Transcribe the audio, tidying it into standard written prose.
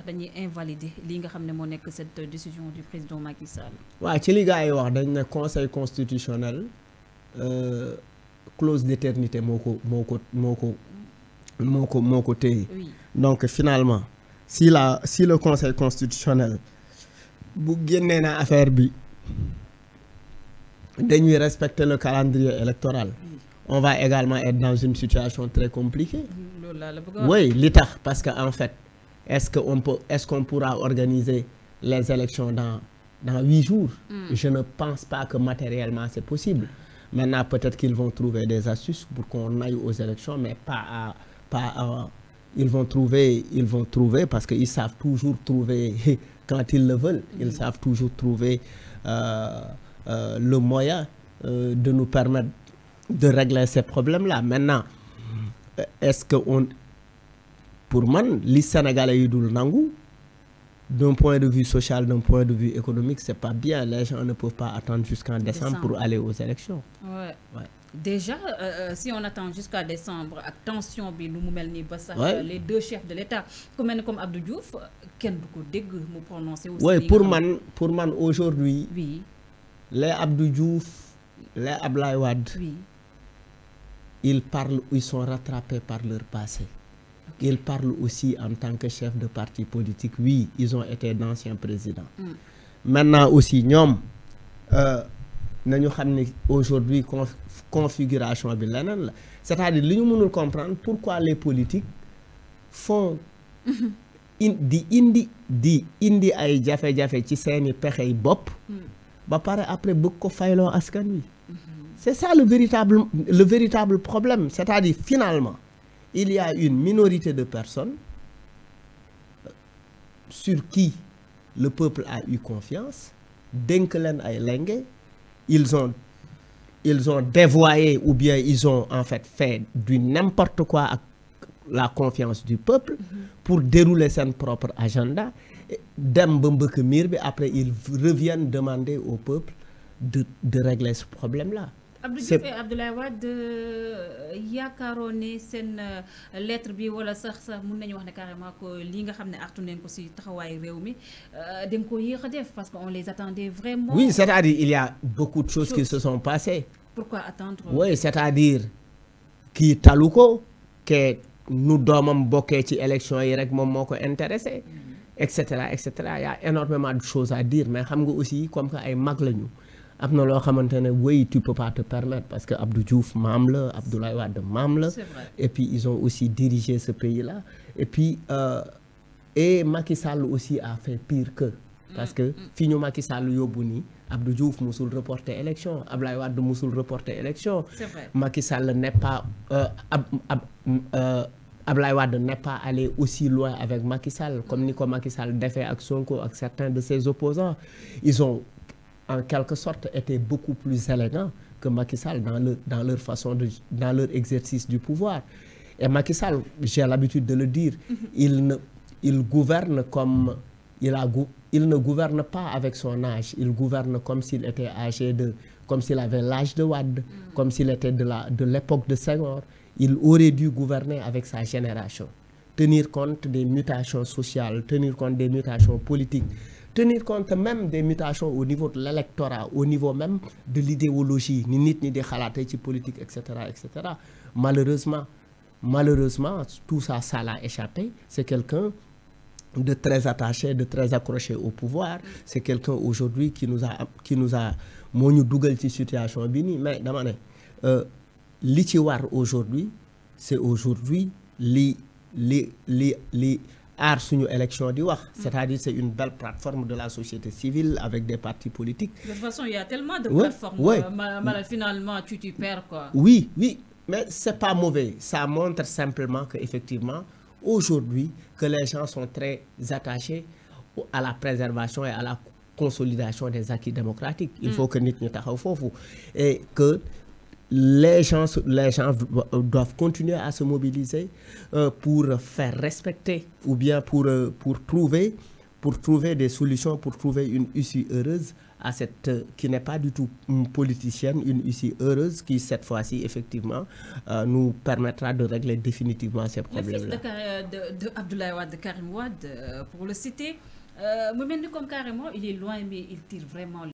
dañuy invalider li nga xam ne moo nekk cette décision du président Macky Sall. waaw ci li gars yi wax dañ ne conseil constitutionnel clause d'éternité moo ko téye. Oui. Donc finalement si le conseil constitutionnel bu génnee na affaire bi dañuy respecter le calendrier électoral. Oui. On va également être dans une situation très compliquée. Oui, li tax parce que en fait est-ce qu'on pourra organiser les élections dans 8 jours? Je ne pense pas que matériellement c'est possible. Maintenant peut-être qu'ils vont trouver des astuces pour qu'on aille aux élections, mais ils vont trouver parce qu'ils savent toujours trouver quand ils le veulent. Ils savent toujours trouver le moyen de nous permettre de régler ces problèmes-là. Maintenant, est-ce que pour moi, les Sénégalais yi dul nangu, d'un point de vue social, d'un point de vue économique, c'est pas bien. Les gens ne peuvent pas attendre jusqu'en décembre pour aller aux élections. Ouais. Déjà, si on attend jusqu'à décembre, attention, les deux chefs de l'État, comme Abdou Diouf, quel beaucoup me prononcer aussi. Oui, pour moi aujourd'hui, oui. Les Abdou Diouf, les Abdoulaye Wade, oui. Ils sont rattrapés par leur passé. Okay. Ils parlent aussi en tant que chef de parti politique. Oui, ils ont été d'anciens présidents. Maintenant aussi, nous savons aujourd'hui configuration bi leneen la, c'est-à-dire li ñu mënul comprendre pourquoi les politiques font di indi ay jafe-jafe ci seeni pexey bopp ba pare après bëgg ko fayloo askan wi. C'est ça le véritable problème, c'est-à-dire finalement il y a une minorité de personnes sur qui le peuple a eu confiance, dénk leen ay lenge, ils ont dévoyé ou bien ils ont en fait du n'importe quoi à la confiance du peuple pour dérouler son propre agenda. Après ils reviennent demander au peuple de régler ce problème-là. Abdou Diouf et Abdoulaye Wade yaakaaroon ne seen lettre bi wala sax mun nañu wax ne carrément que li nga xam ne artu nañ ko ci taxawaay réew mi dañ ko yéex a def parce qu'on les attendait vraiment. Oui, c'est-à-dire il y a beaucoup de choses qui se sont passées. Pourquoi attendre? Oui, c'est-à-dire kii talu ko que nu doomam bokkee ci élection yi rek moom moo ko intéressé et cetera et cetera. Il y a énormément de choses à dire, mais xam nga aussi comme que ay mag lañu. Am na loo xamante ne oui, tu peux pas te permettre parce que Abdou Diouf maam la, Abdoulaye Wade maam la, et puis ils ont aussi dirigé ce pays-là, et puis et Macky Sall aussi a fait pire que parce que fi ñu Macky Sall yóbbu nii Abdou Diouf musul reporter élection, Abdoulaye Wade musul reporter élection. Macky Sall n'est pas Abdoulaye Wade n'est pas allé aussi loin avec Macky Sall comme ni ko Macky Sall defee ak Sonko ak certains de ses opposants. Ils ont en quelque sorte été beaucoup plus élégants que Macky Sall dans leur façon dans leur exercice du pouvoir. Et Macky Sall, j'ai l'habitude de le dire, il gouverne comme il ne gouverne pas avec son âge, il gouverne comme s'il était comme s'il avait l'âge de Wade, comme s'il était de l'époque de Senghor. Il aurait dû gouverner avec sa génération, tenir compte des mutations sociales, tenir compte des mutations politiques, tenir compte même des mutations au niveau de l'électorat, au niveau même de l'idéologie, ni nit ni des xalaate ci politique, etc., etc. Malheureusement, tout ça l'a échappé. C'est quelqu'un de très attaché, de très accroché au pouvoir. C'est quelqu'un aujourd'hui qui nous a moo ñu dugal ci situation bi nii. Mais dama ne li ci war aujourd'hui, c'est aujourd'hui li aar suñu élection di wax, c'est-à-dire c'est une belle plateforme de la société civile avec des partis politiques. De toute façon, il y a tellement de plateformes. Finalement, tu perds quoi. Oui, mais c'est pas mauvais. Ça montre simplement que effectivement, aujourd'hui, que les gens sont très attachés à la préservation et à la consolidation des acquis démocratiques. Il faut que nit ñi taxaw foofu et que les gens doivent continuer à se mobiliser pour faire respecter ou bien pour trouver des solutions, pour trouver une issue heureuse à cette qui n'est pas du tout politicienne, une issue heureuse qui cette fois-ci effectivement nous permettra de régler définitivement ces problèmes-là. Le fils de Abdoulaye Wade, Karim Wade, pour le citer, mu mel ni comme carrément il est loin mais il tire vraiment